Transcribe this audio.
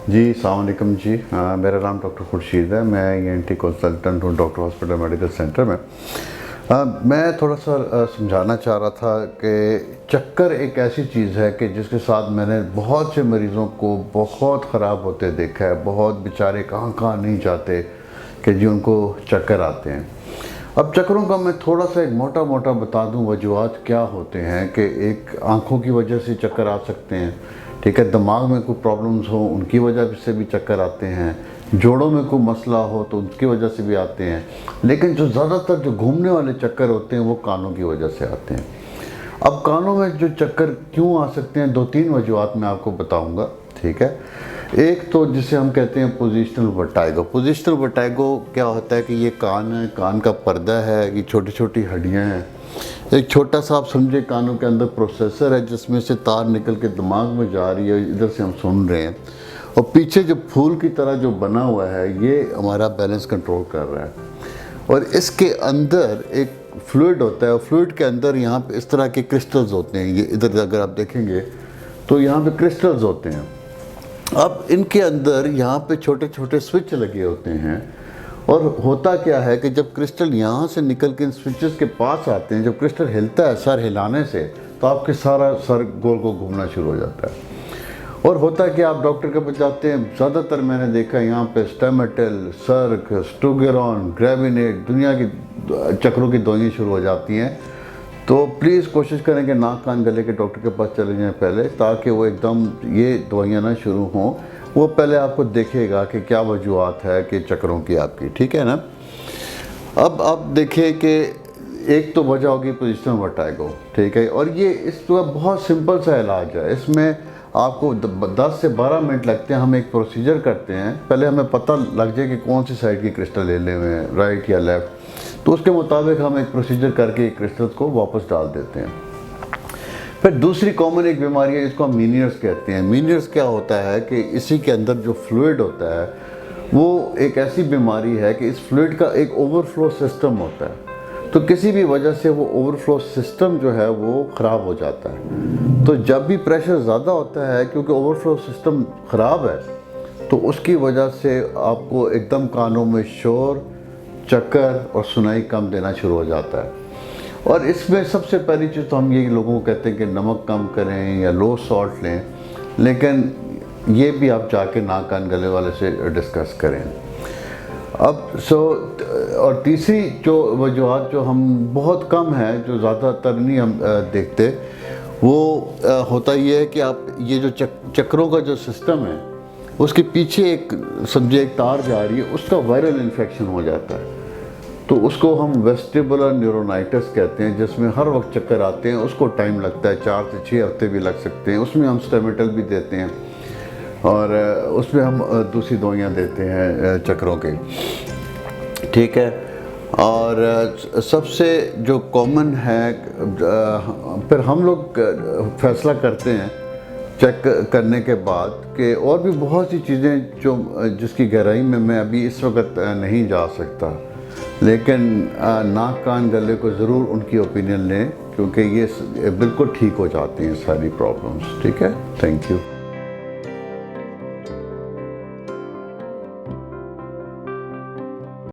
जी अस्सलाम वालेकुम जी। मेरा नाम डॉक्टर खुर्शीद है। मैं ENT कंसल्टेंट हूँ डॉक्टर हॉस्पिटल मेडिकल सेंटर में। मैं थोड़ा सा समझाना चाह रहा था कि चक्कर एक ऐसी चीज़ है कि जिसके साथ मैंने बहुत से मरीज़ों को बहुत ख़राब होते देखा है। बहुत बेचारे कहाँ कहाँ नहीं जाते कि जी उनको चक्कर आते हैं। अब चक्करों का मैं थोड़ा सा एक मोटा मोटा बता दूं वजूहात क्या होते हैं कि एक आँखों की वजह से चक्कर आ सकते हैं, ठीक है। दिमाग में कोई प्रॉब्लम्स हो उनकी वजह से भी चक्कर आते हैं। जोड़ों में कोई मसला हो तो उनकी वजह से भी आते हैं। लेकिन जो ज़्यादातर जो घूमने वाले चक्कर होते हैं वो कानों की वजह से आते हैं। अब कानों में जो चक्कर क्यों आ सकते हैं, 2-3 वजूहात मैं आपको बताऊंगा, ठीक है। एक तो जिसे हम कहते हैं पोजिशनल वर्टाइगो। पोजिशनल वर्टाइगो क्या होता है कि ये कान है, कान का पर्दा है, ये छोटी छोटी हड्डियां हैं। एक छोटा सा आप समझे कानों के अंदर प्रोसेसर है जिसमें से तार निकल के दिमाग में जा रही है, इधर से हम सुन रहे हैं। और पीछे जो फूल की तरह जो बना हुआ है ये हमारा बैलेंस कंट्रोल कर रहा है। और इसके अंदर एक फ्लूइड होता है और फ्लूइड के अंदर यहाँ पे इस तरह के क्रिस्टल्स होते हैं। ये इधर अगर आप देखेंगे तो यहाँ पे क्रिस्टल्स होते हैं। अब इनके अंदर यहाँ पे छोटे छोटे स्विच लगे होते हैं। और होता क्या है कि जब क्रिस्टल यहाँ से निकल के इन स्विचेस के पास आते हैं, जब क्रिस्टल हिलता है सर हिलाने से, तो आपके सारा सर गोल गोल घूमना शुरू हो जाता है। और होता है कि आप डॉक्टर के पास जाते हैं, ज़्यादातर मैंने देखा यहाँ पे स्टेमेटेल, सर्क, स्टूगेरॉन, ग्रेविनेट, दुनिया की चक्रों की दवाइयाँ शुरू हो जाती हैं। तो प्लीज़ कोशिश करें कि नाक कान गले के डॉक्टर के पास चले जाएं पहले, ताकि वो एकदम ये दवाइयाँ ना शुरू हों। वो पहले आपको देखेगा कि क्या वजूहात है कि चक्रों की आपकी, ठीक है ना। अब आप देखिए कि एक तो वजह होगी पोजिशनल वर्टाइगो, ठीक है। और ये इसका बहुत सिंपल सा इलाज है। इसमें आपको 10 से 12 मिनट लगते हैं। हम एक प्रोसीजर करते हैं, पहले हमें पता लग जाए कि कौन सी साइड की क्रिस्टल ले हुए हैं, राइट या लेफ़्ट। तो उसके मुताबिक हम एक प्रोसीजर करके क्रिस्टल्स को वापस डाल देते हैं। फिर दूसरी कॉमन एक बीमारी है जिसको हम मीनियर्स कहते हैं। मीनियर्स क्या होता है कि इसी के अंदर जो फ्लूइड होता है वो एक ऐसी बीमारी है कि इस फ्लूइड का एक ओवरफ्लो सिस्टम होता है। तो किसी भी वजह से वो ओवरफ्लो सिस्टम जो है वो ख़राब हो जाता है। तो जब भी प्रेशर ज़्यादा होता है, क्योंकि ओवरफ्लो सिस्टम ख़राब है, तो उसकी वजह से आपको एकदम कानों में शोर, चक्कर और सुनाई कम देना शुरू हो जाता है। और इसमें सबसे पहली चीज़ तो हम ये लोगों को कहते हैं कि नमक कम करें या लो सॉल्ट लें, लेकिन ये भी आप जाके नाक कान गले वाले से डिस्कस करें। अब और तीसरी जो वजूहात जो हम बहुत कम है, जो ज़्यादातर नहीं हम देखते, वो होता ये है कि आप ये जो चक्रों का जो सिस्टम है उसके पीछे एक समझे एक तार जा रही है, उसका वायरल इन्फेक्शन हो जाता है। तो उसको हम वेस्टिबुलर न्यूरोनाइटिस कहते हैं, जिसमें हर वक्त चक्कर आते हैं। उसको टाइम लगता है, 4 से 6 हफ्ते भी लग सकते हैं। उसमें हम स्टेमेटल भी देते हैं और उसमें हम दूसरी दवाइयाँ देते हैं चक्रों के, ठीक है। और सबसे जो कॉमन है, फिर हम लोग फैसला करते हैं चेक करने के बाद कि और भी बहुत सी चीज़ें जो जिसकी गहराई में मैं अभी इस वक्त नहीं जा सकता, लेकिन नाक कान गले को ज़रूर उनकी ओपिनियन लें, क्योंकि ये बिल्कुल ठीक हो जाती हैं सारी प्रॉब्लम्स, ठीक है। Thank you.